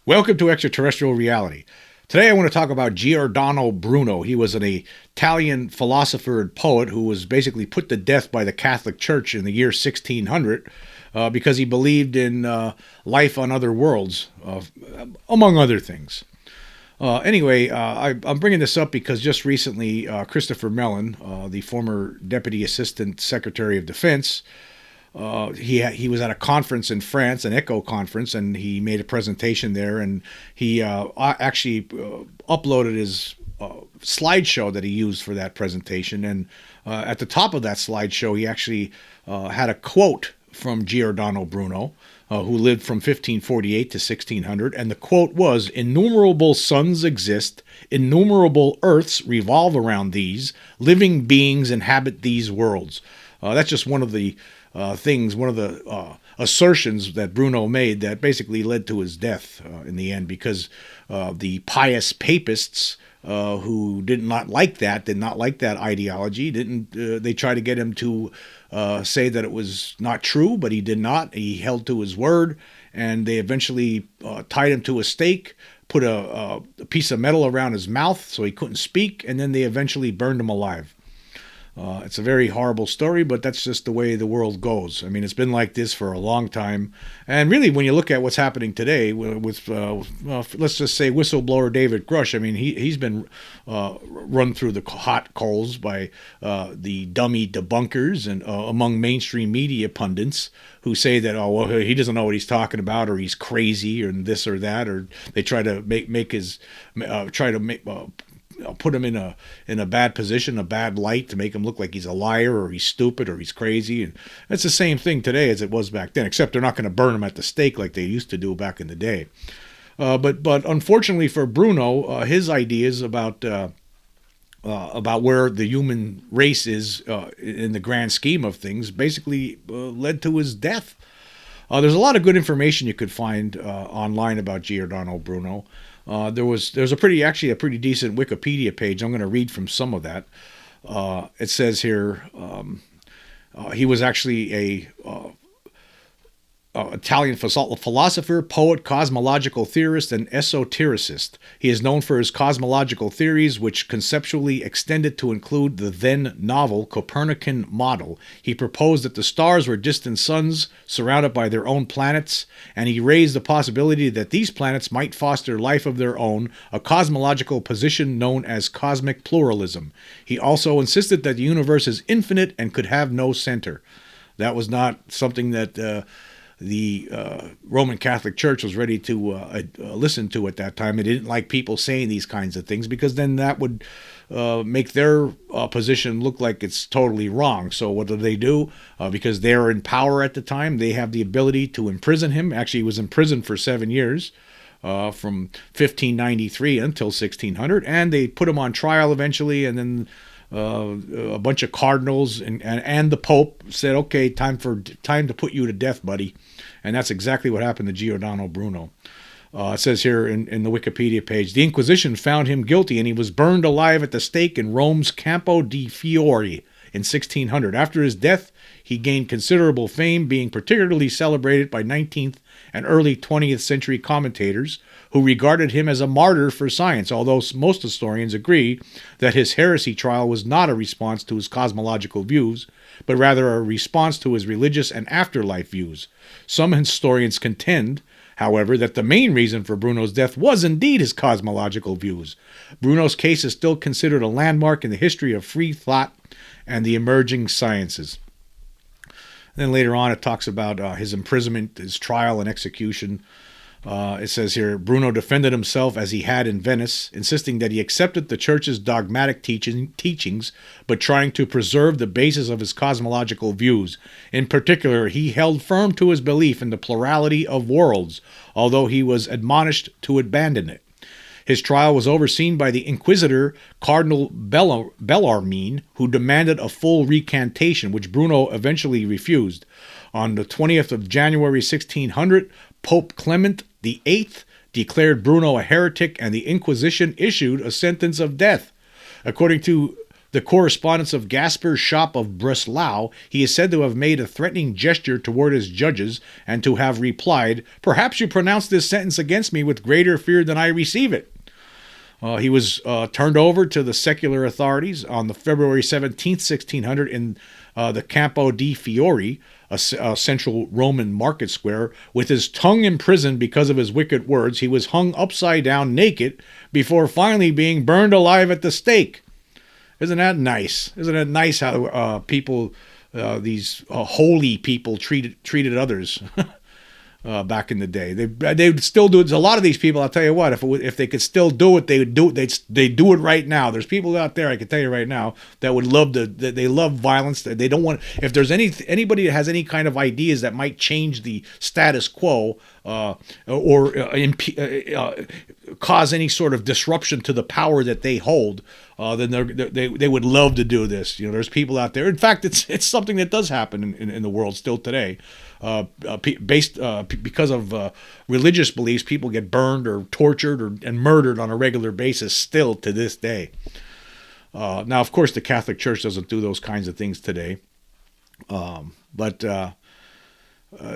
Welcome to Extraterrestrial Reality. Today I want to talk about Giordano Bruno. He was an Italian philosopher and poet who was basically put to death by the Catholic Church in the year 1600 because he believed in life on other worlds, among other things. I'm bringing this up because just recently Christopher Mellon, the former Deputy Assistant Secretary of Defense, he was at a conference in France, an ECHO conference, and he made a presentation there. And he actually uploaded his slideshow that he used for that presentation. And at the top of that slideshow, he actually had a quote from Giordano Bruno, who lived from 1548 to 1600. And the quote was, "Innumerable suns exist, innumerable earths revolve around these, living beings inhabit these worlds." That's just one of the one of the assertions that Bruno made that basically led to his death in the end, because the pious papists who did not like that ideology. They tried to get him to say that it was not true, but he did not. He held to his word, and they eventually tied him to a stake, put a piece of metal around his mouth so he couldn't speak, and then they eventually burned him alive. It's a very horrible story, but that's just the way the world goes. I mean, it's been like this for a long time. And really, when you look at what's happening today with let's just say, whistleblower David Grusch, I mean, he's been run through the hot coals by the dummy debunkers and among mainstream media pundits who say that, oh, well, he doesn't know what he's talking about, or he's crazy, or this or that, or they try to put him in a bad position, a bad light, to make him look like he's a liar, or he's stupid, or he's crazy. And it's the same thing today as it was back then, except they're not going to burn him at the stake like they used to do back in the day. But unfortunately for Bruno, his ideas about where the human race is in the grand scheme of things basically led to his death. There's a lot of good information you could find online about Giordano Bruno. There's a pretty decent Wikipedia page. I'm going to read from some of that. It says here he was actually a Italian philosopher, poet, cosmological theorist, and esotericist. He is known for his cosmological theories, which conceptually extended to include the then novel Copernican model. He proposed that the stars were distant suns surrounded by their own planets, and he raised the possibility that these planets might foster life of their own, a cosmological position known as cosmic pluralism. He also insisted that the universe is infinite and could have no center. That was not something that the Roman Catholic Church was ready to listen to at that time. They didn't like people saying these kinds of things, because then that would make their position look like it's totally wrong. So what do? Because they're in power at the time, they have the ability to imprison him. Actually, he was imprisoned for 7 years, from 1593 until 1600, and they put him on trial eventually, and then a bunch of cardinals and the Pope said, "Okay, time to put you to death, buddy." And that's exactly what happened to Giordano Bruno. It says here in the Wikipedia page, the Inquisition found him guilty, and he was burned alive at the stake in Rome's Campo di Fiori in 1600. After his death, he gained considerable fame, being particularly celebrated by 19th and early 20th century commentators, who regarded him as a martyr for science, although most historians agree that his heresy trial was not a response to his cosmological views, but rather a response to his religious and afterlife views. Some historians contend, however, that the main reason for Bruno's death was indeed his cosmological views. Bruno's case is still considered a landmark in the history of free thought and the emerging sciences. Then later on, it talks about his imprisonment, his trial, and execution. It says here, Bruno defended himself as he had in Venice, insisting that he accepted the church's dogmatic teachings, but trying to preserve the basis of his cosmological views. In particular, he held firm to his belief in the plurality of worlds, although he was admonished to abandon it. His trial was overseen by the Inquisitor Cardinal Bellarmine, who demanded a full recantation, which Bruno eventually refused. On the 20th of January 1600, Pope Clement VIII declared Bruno a heretic, and the Inquisition issued a sentence of death. According to the correspondence of Gasper's shop of Breslau, he is said to have made a threatening gesture toward his judges and to have replied, "Perhaps you pronounce this sentence against me with greater fear than I receive it." He was turned over to the secular authorities on the February 17th, 1600, in the Campo di Fiori, a central Roman market square. With his tongue imprisoned because of his wicked words, he was hung upside down naked before finally being burned alive at the stake. Isn't that nice? Isn't it nice how people, these holy people, treated others? Back in the day, they would still do it. A lot of these people, I'll tell you what, if they could still do it, they would do it. They do it right now. There's people out there, I can tell you right now, that would love they love violence. They don't want. If there's anybody that has any kind of ideas that might change the status quo or cause any sort of disruption to the power that they hold, then they would love to do this. You know, there's people out there. In fact, it's something that does happen in the world still today. Because of religious beliefs, people get burned or tortured and murdered on a regular basis still to this day. Now, of course, the Catholic Church doesn't do those kinds of things today, but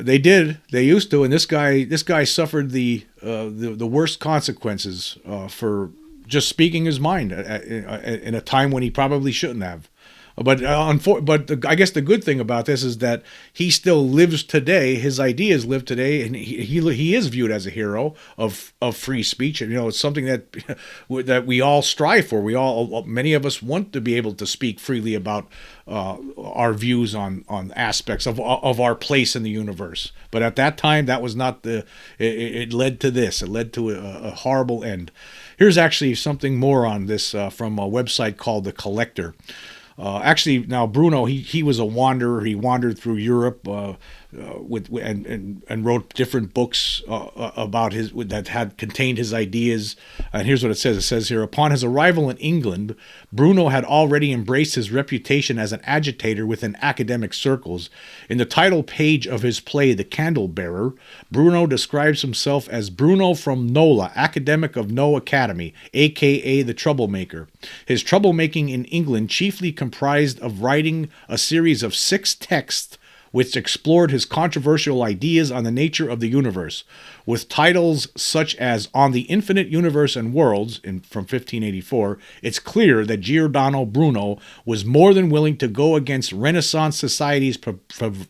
they did. They used to, and this guy suffered the worst consequences for just speaking his mind in a time when he probably shouldn't have. But I guess the good thing about this is that he still lives today. His ideas live today, and he is viewed as a hero of free speech. And it's something that we all strive for. Many of us want to be able to speak freely about our views on aspects of our place in the universe. But at that time, that was not it led to this. It led to a horrible end. Here's actually something more on this from a website called The Collector. Actually, now Bruno, he was a wanderer. He wandered through Europe and wrote different books about that had contained his ideas. And here's what it says. It says here, upon his arrival in England, Bruno had already embraced his reputation as an agitator within academic circles. In the title page of his play, The Candle Bearer, Bruno describes himself as Bruno from Nola, academic of No Academy, aka the troublemaker. His troublemaking in England chiefly comprised of writing a series of 6 texts which explored his controversial ideas on the nature of the universe, with titles such as On the Infinite Universe and Worlds from 1584. It's clear that Giordano Bruno was more than willing to go against Renaissance society's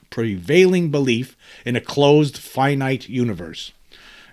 prevailing belief in a closed, finite universe.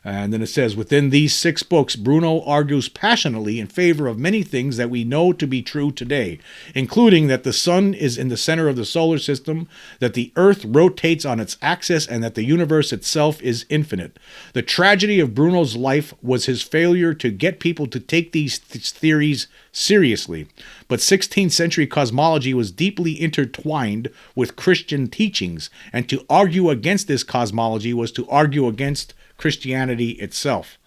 And then it says, within these 6 books, Bruno argues passionately in favor of many things that we know to be true today, including that the sun is in the center of the solar system, that the earth rotates on its axis, and that the universe itself is infinite. The tragedy of Bruno's life was his failure to get people to take these theories seriously. But 16th century cosmology was deeply intertwined with Christian teachings, and to argue against this cosmology was to argue against Christianity itself.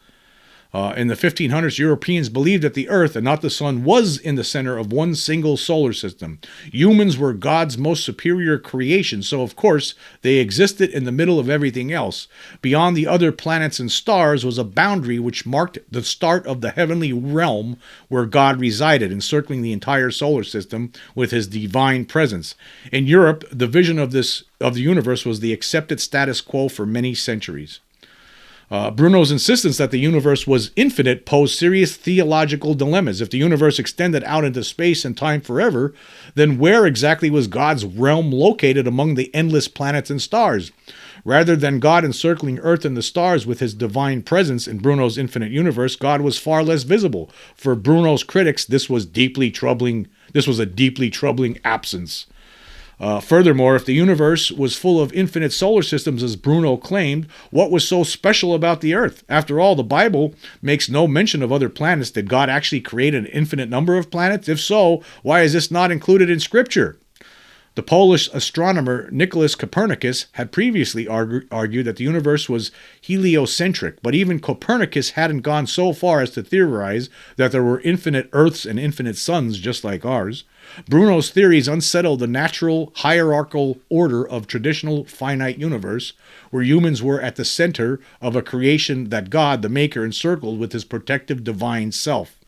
In the 1500s, Europeans believed that the Earth and not the Sun was in the center of one single solar system. Humans were God's most superior creation, so of course they existed in the middle of everything else. Beyond the other planets and stars was a boundary which marked the start of the heavenly realm where God resided, encircling the entire solar system with his divine presence. In Europe, the vision of the universe was the accepted status quo for many centuries. Bruno's insistence that the universe was infinite posed serious theological dilemmas. If the universe extended out into space and time forever, then where exactly was God's realm located among the endless planets and stars? Rather than God encircling Earth and the stars with his divine presence in Bruno's infinite universe, God was far less visible. For Bruno's critics, this was a deeply troubling absence. Furthermore, if the universe was full of infinite solar systems, as Bruno claimed, what was so special about the Earth? After all, the Bible makes no mention of other planets. Did God actually create an infinite number of planets? If so, why is this not included in Scripture? The Polish astronomer Nicholas Copernicus had previously argued that the universe was heliocentric, but even Copernicus hadn't gone so far as to theorize that there were infinite Earths and infinite suns just like ours. Bruno's theories unsettled the natural hierarchical order of traditional finite universe, where humans were at the center of a creation that God, the Maker, encircled with his protective divine self.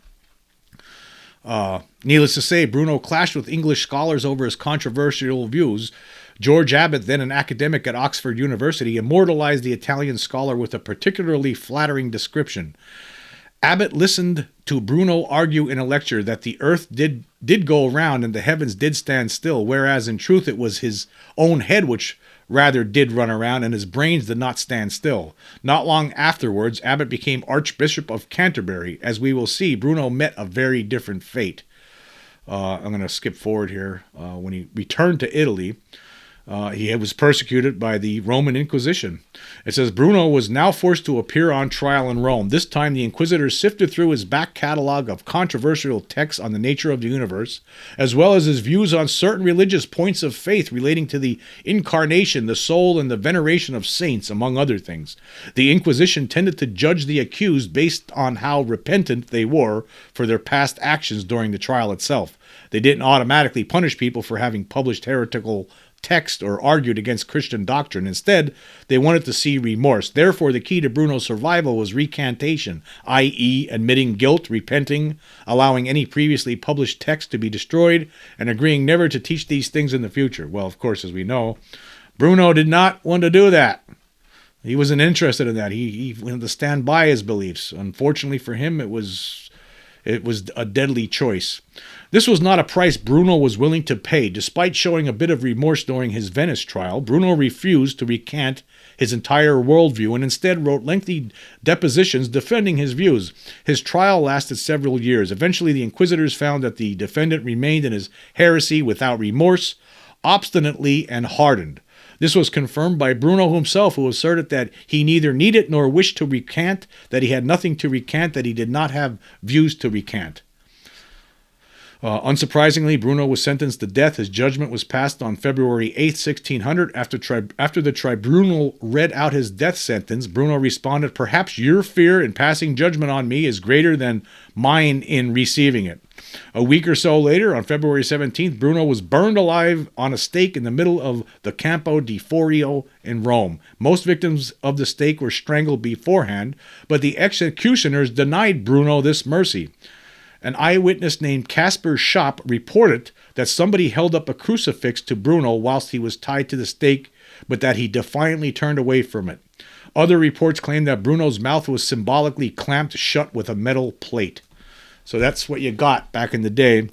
Needless to say, Bruno clashed with English scholars over his controversial views. George Abbott, then an academic at Oxford University, immortalized the Italian scholar with a particularly flattering description. Abbott listened to Bruno argue in a lecture that the earth did go around and the heavens did stand still, whereas in truth it was his own head which rather did run around and his brains did not stand still. Not long afterwards, Abbott became Archbishop of Canterbury. As we will see, Bruno met a very different fate. I'm going to skip forward here. When he returned to Italy, he was persecuted by the Roman Inquisition. It says, Bruno was now forced to appear on trial in Rome. This time the inquisitors sifted through his back catalog of controversial texts on the nature of the universe, as well as his views on certain religious points of faith relating to the incarnation, the soul, and the veneration of saints, among other things. The Inquisition tended to judge the accused based on how repentant they were for their past actions during the trial itself. They didn't automatically punish people for having published heretical text or argued against Christian doctrine. Instead, they wanted to see remorse. Therefore, the key to Bruno's survival was recantation, i.e., admitting guilt, repenting, allowing any previously published text to be destroyed, and agreeing never to teach these things in the future. Well, of course, as we know, Bruno did not want to do that. He wasn't interested in that. He wanted to stand by his beliefs. Unfortunately for him, it was a deadly choice. This was not a price Bruno was willing to pay. Despite showing a bit of remorse during his Venice trial, Bruno refused to recant his entire worldview and instead wrote lengthy depositions defending his views. His trial lasted several years. Eventually, the inquisitors found that the defendant remained in his heresy without remorse, obstinately, and hardened. This was confirmed by Bruno himself, who asserted that he neither needed nor wished to recant, that he had nothing to recant, that he did not have views to recant. Unsurprisingly, Bruno was sentenced to death. His judgment was passed on February 8, 1600. After the tribunal read out his death sentence, Bruno responded, "Perhaps your fear in passing judgment on me is greater than mine in receiving it." A week or so later, on February 17th, Bruno was burned alive on a stake in the middle of the Campo di Forio in Rome. Most victims of the stake were strangled beforehand, but the executioners denied Bruno this mercy. An eyewitness named Caspar Schopp reported that somebody held up a crucifix to Bruno whilst he was tied to the stake, but that he defiantly turned away from it. Other reports claim that Bruno's mouth was symbolically clamped shut with a metal plate. So that's what you got back in the day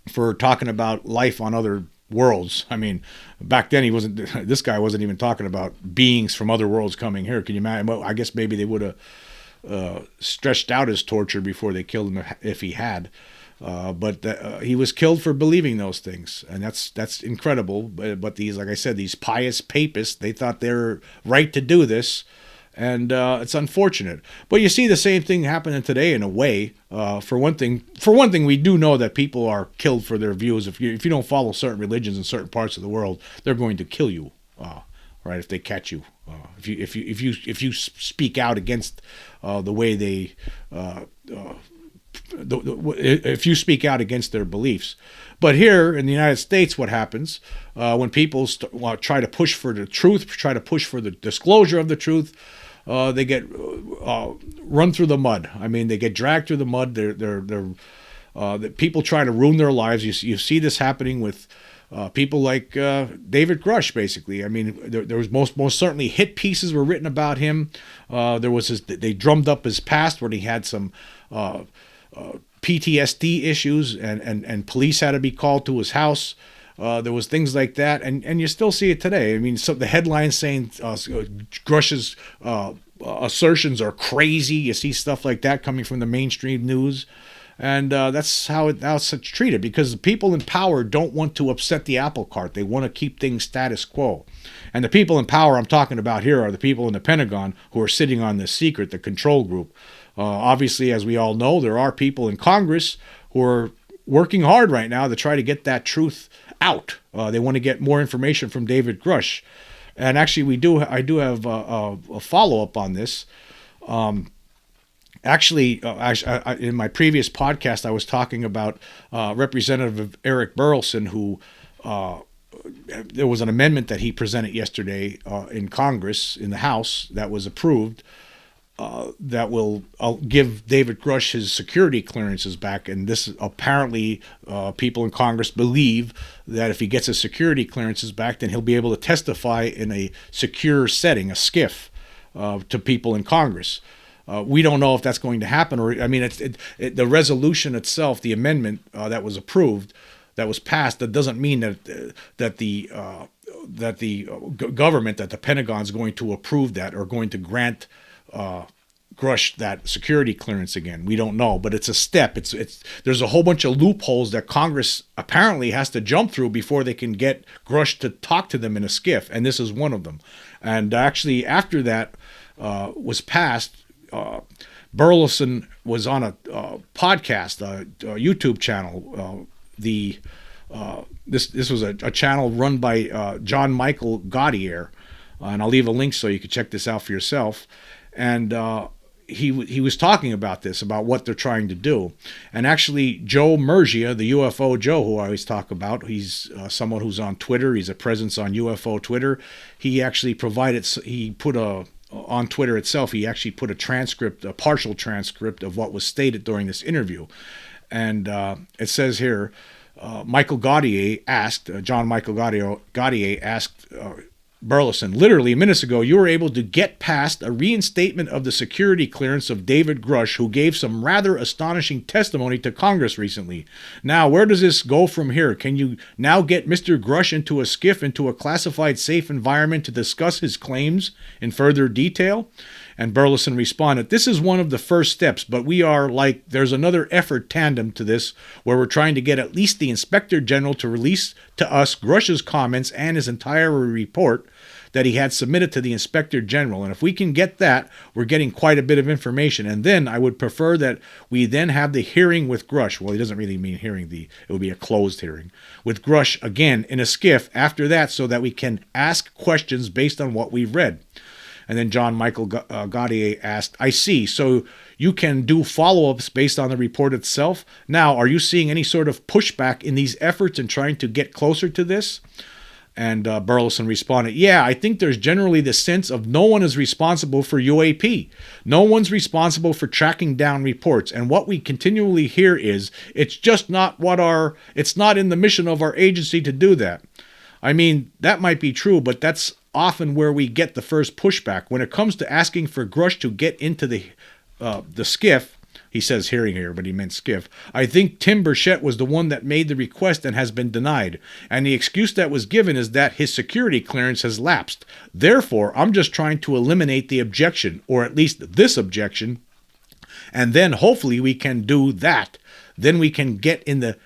for talking about life on other worlds. I mean, back then this guy wasn't even talking about beings from other worlds coming here. Can you imagine? Well, I guess maybe they would have stretched out his torture before they killed him if he had. But he was killed for believing those things, and that's incredible. But these, like I said, these pious papists, they thought they were right to do this, and it's unfortunate. But you see the same thing happening today in a way. For one thing, we do know that people are killed for their views. If you don't follow certain religions in certain parts of the world, they're going to kill you. Right, if they catch you, if you speak out against the way they, if you speak out against their beliefs. But here in the United States, what happens when people try to push for the truth, try to push for the disclosure of the truth, they get run through the mud. I mean, they get dragged through the mud. The people try to ruin their lives. You see this happening with people like David Grusch, basically. I mean, there was most certainly hit pieces were written about him. They drummed up his past where he had some PTSD issues, and police had to be called to his house. There was things like that, and you still see it today. I mean, the headlines saying Grusch's assertions are crazy. You see stuff like that coming from the mainstream news. And that's how it's treated, because the people in power don't want to upset the apple cart. They want to keep things status quo. And the people in power I'm talking about here are the people in the Pentagon who are sitting on this secret, the control group. Obviously, as we all know, there are people in Congress who are working hard right now to try to get that truth out. They want to get more information from David Grusch. And actually, I do have a follow-up on this. Actually, in my previous podcast, I was talking about Representative Eric Burleson, who there was an amendment that he presented yesterday in Congress, in the House, that was approved, that will give David Grusch his security clearances back. And this apparently people in Congress believe that if he gets his security clearances back, then he'll be able to testify in a secure setting, a SCIF, to people in Congress. We don't know if that's going to happen, or I mean, the resolution itself, the amendment that was approved, that was passed, that doesn't mean that the government, that the Pentagon is going to approve that or going to grant Grusch that security clearance again. We don't know, but it's a step. There's a whole bunch of loopholes that Congress apparently has to jump through before they can get Grusch to talk to them in a SCIF, and this is one of them. And actually, after that was passed, Burleson was on a podcast, a YouTube channel. This was a channel run by John Michael Gaudier, and I'll leave a link so you can check this out for yourself. And he was talking about this, about what they're trying to do. And actually, Joe Mergia, the UFO Joe, who I always talk about, he's someone who's on Twitter. He's a presence on UFO Twitter. He actually on Twitter itself, he actually put a partial transcript of what was stated during this interview. And it says here, John Michael Gaudier asked Burleson, literally minutes ago, you were able to get past a reinstatement of the security clearance of David Grusch, who gave some rather astonishing testimony to Congress recently. Now, where does this go from here? Can you now get Mr. Grusch into a SCIF, into a classified safe environment to discuss his claims in further detail? And Burleson responded, this is one of the first steps, but there's another effort tandem to this, where we're trying to get at least the Inspector General to release to us Grusch's comments and his entire report that he had submitted to the Inspector General. And if we can get that, we're getting quite a bit of information. And then I would prefer that we then have the hearing with Grusch. Well, he doesn't really mean hearing, it would be a closed hearing with Grusch again in a SCIF after that, so that we can ask questions based on what we've read. And then John Michael Gaudier asked, I see, so you can do follow-ups based on the report itself. Now, are you seeing any sort of pushback in these efforts in trying to get closer to this? And Burleson responded, yeah, I think there's generally the sense of no one is responsible for UAP. No one's responsible for tracking down reports. And what we continually hear is, it's not in the mission of our agency to do that. I mean, that might be true, but that's often where we get the first pushback. When it comes to asking for Grusch to get into the SCIF, he says hearing here, but he meant SCIF, I think Tim Burchett was the one that made the request and has been denied. And the excuse that was given is that his security clearance has lapsed. Therefore, I'm just trying to eliminate the objection, or at least this objection, and then hopefully we can do that. Then we can get in the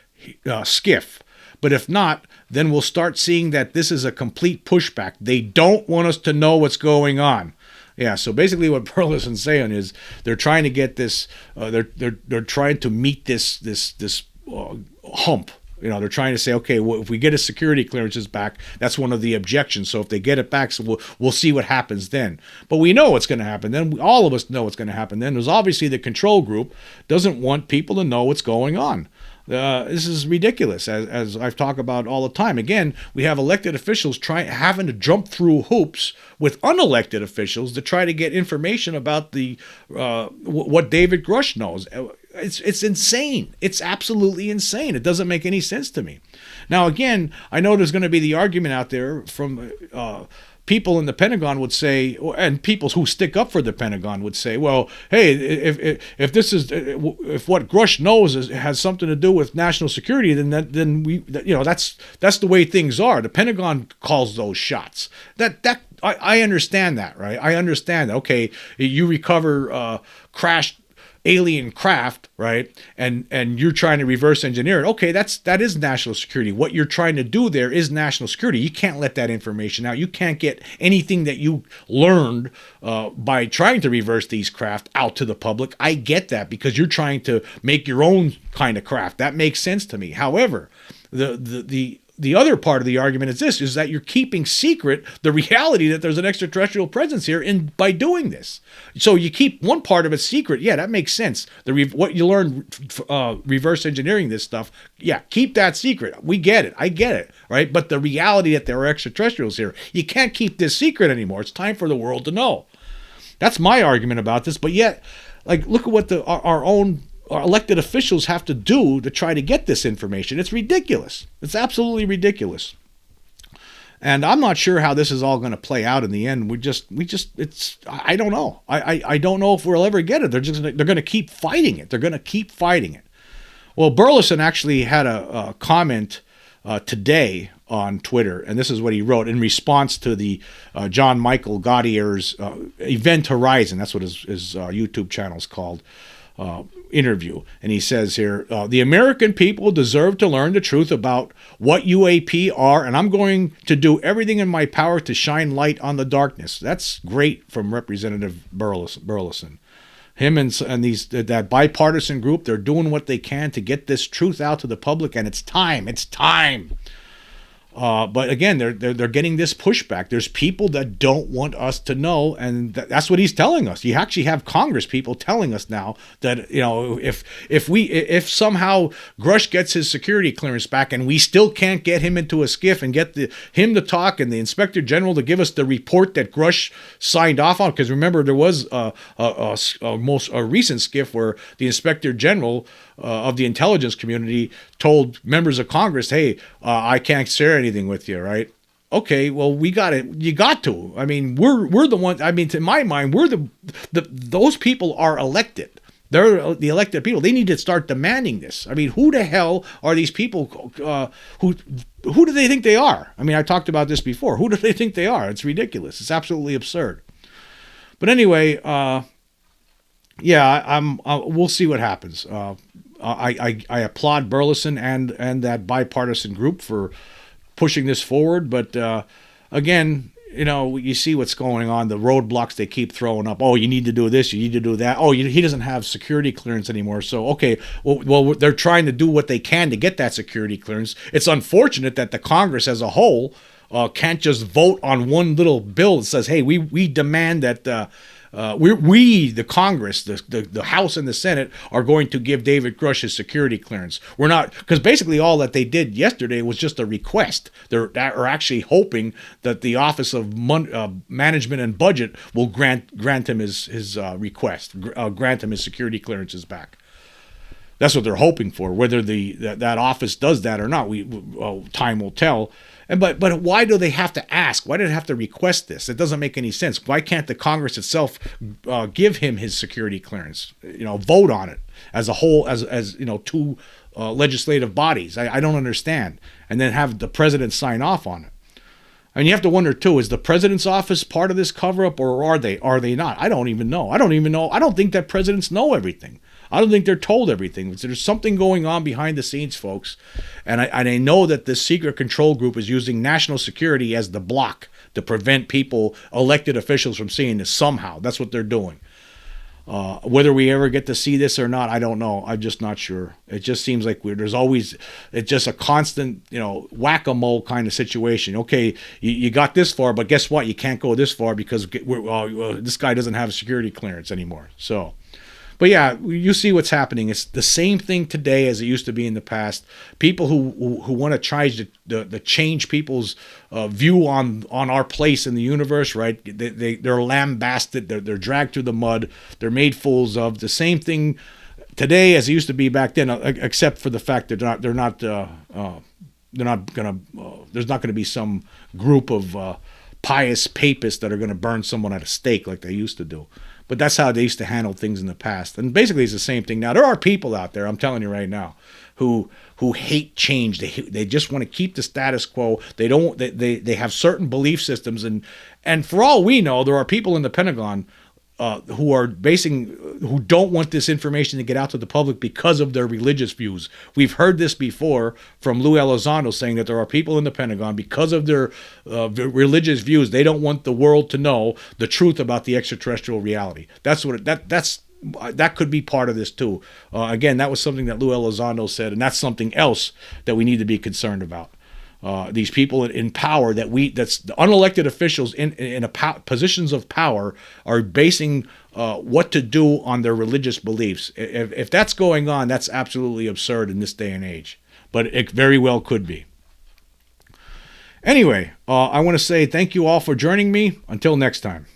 SCIF. But if not, then we'll start seeing that this is a complete pushback. They don't want us to know what's going on. Yeah, so basically what Burleson's saying is they're trying to get this, they're trying to meet this hump. You know, they're trying to say, okay, well, if we get his security clearances back, that's one of the objections. So if they get it back, so we'll see what happens then. But we know what's going to happen then. All of us know what's going to happen then. There's obviously the control group doesn't want people to know what's going on. This is ridiculous, as I've talked about all the time. Again, we have elected officials having to jump through hoops with unelected officials to try to get information about what David Grusch knows. It's insane. It's absolutely insane. It doesn't make any sense to me. Now, again, I know there's going to be the argument out there from people in the Pentagon would say, and people who stick up for the Pentagon would say, well, hey, if what Grusch knows has something to do with national security, then that's the way things are. The Pentagon calls those shots. I understand that, right? I understand that. Okay, you recover crashed alien craft, right? And you're trying to reverse engineer it. Okay, that is national security. What you're trying to do there is national security. You can't let that information out. You can't get anything that you learned by trying to reverse these craft out to the public. I get that, because you're trying to make your own kind of craft. That makes sense to me. However, the other part of the argument is that you're keeping secret the reality that there's an extraterrestrial presence here by doing this. So you keep one part of it secret. Yeah, that makes sense. What you learn reverse engineering this stuff, yeah, keep that secret. We get it. I get it, right? But the reality that there are extraterrestrials here, you can't keep this secret anymore. It's time for the world to know. That's my argument about this. But yet, like, look at what our elected officials have to do to try to get this information. It's ridiculous. It's absolutely ridiculous. And I'm not sure how this is all going to play out in the end. I don't know. I don't know if we'll ever get it. They're going to keep fighting it. They're going to keep fighting it. Well, Burleson actually had a comment today on Twitter, and this is what he wrote in response to the John Michael Gaudier's Event Horizon. That's what his YouTube channel is called. Interview. And he says here, the American people deserve to learn the truth about what UAP are, and I'm going to do everything in my power to shine light on the darkness. That's great from Representative Burleson. Him and that bipartisan group, they're doing what they can to get this truth out to the public, and it's time. It's time. But again, they're getting this pushback. There's people that don't want us to know, and that's what he's telling us. You actually have Congress people telling us now that, you know, if somehow Grusch gets his security clearance back and we still can't get him into a skiff and get him to talk and the Inspector General to give us the report that Grusch signed off on, because remember there was a recent skiff where the Inspector General of the intelligence community told members of Congress, hey, I can't share anything with you, right? Okay, well, we got it. You got to. I mean, we're the ones. I mean, to my mind, we're those people are elected. They're the elected people. They need to start demanding this. I mean, who the hell are these people? Who do they think they are? I mean, I talked about this before. Who do they think they are? It's ridiculous. It's absolutely absurd. But anyway, we'll see what happens. I applaud Burleson and that bipartisan group for pushing this forward, but again, you know, you see what's going on, the roadblocks they keep throwing up. Oh, you need to do this, you need to do that. Oh, he doesn't have security clearance anymore. So, okay, well, they're trying to do what they can to get that security clearance. It's unfortunate that the Congress as a whole can't just vote on one little bill that says, hey, we demand that the Congress, the House and the Senate are going to give David Grusch his security clearance. We're not, because basically all that they did yesterday was just a request. They're actually hoping that the Office of Management and Budget will grant him his request, grant him his security clearances back. That's what they're hoping for. Whether that office does that or not, time will tell. But why do they have to ask? Why do they have to request this? It doesn't make any sense. Why can't the Congress itself give him his security clearance? You know, vote on it as a whole, as you know, two legislative bodies. I don't understand, and then have the president sign off on it. And you have to wonder too: is the president's office part of this cover-up, or are they not? I don't even know. I don't think that presidents know everything. I don't think they're told everything. There's something going on behind the scenes, folks. And I know that this secret control group is using national security as the block to prevent people, elected officials, from seeing this somehow. That's what they're doing. Whether we ever get to see this or not, I don't know. I'm just not sure. It just seems like it's just a constant, you know, whack-a-mole kind of situation. Okay, you got this far, but guess what? You can't go this far because this guy doesn't have a security clearance anymore. So... But yeah, you see what's happening. It's the same thing today as it used to be in the past. People who want to try to change people's view on our place in the universe, right? They're lambasted. They're dragged through the mud. They're made fools of. The same thing today as it used to be back then, except for the fact that there's not going to be some group of pious papists that are going to burn someone at a stake like they used to do. But that's how they used to handle things in the past. And basically it's the same thing now. There are people out there, I'm telling you right now, who hate change. They just want to keep the status quo. They have certain belief systems, and for all we know, there are people in the Pentagon who don't want this information to get out to the public because of their religious views. We've heard this before from Lou Elizondo saying that there are people in the Pentagon, because of their religious views, they don't want the world to know the truth about the extraterrestrial reality. That could be part of this too. Again, that was something that Lou Elizondo said, and that's something else that we need to be concerned about. These people in power that's the unelected officials in positions of power are basing what to do on their religious beliefs. If that's going on, that's absolutely absurd in this day and age. But it very well could be. Anyway, I want to say thank you all for joining me. Until next time.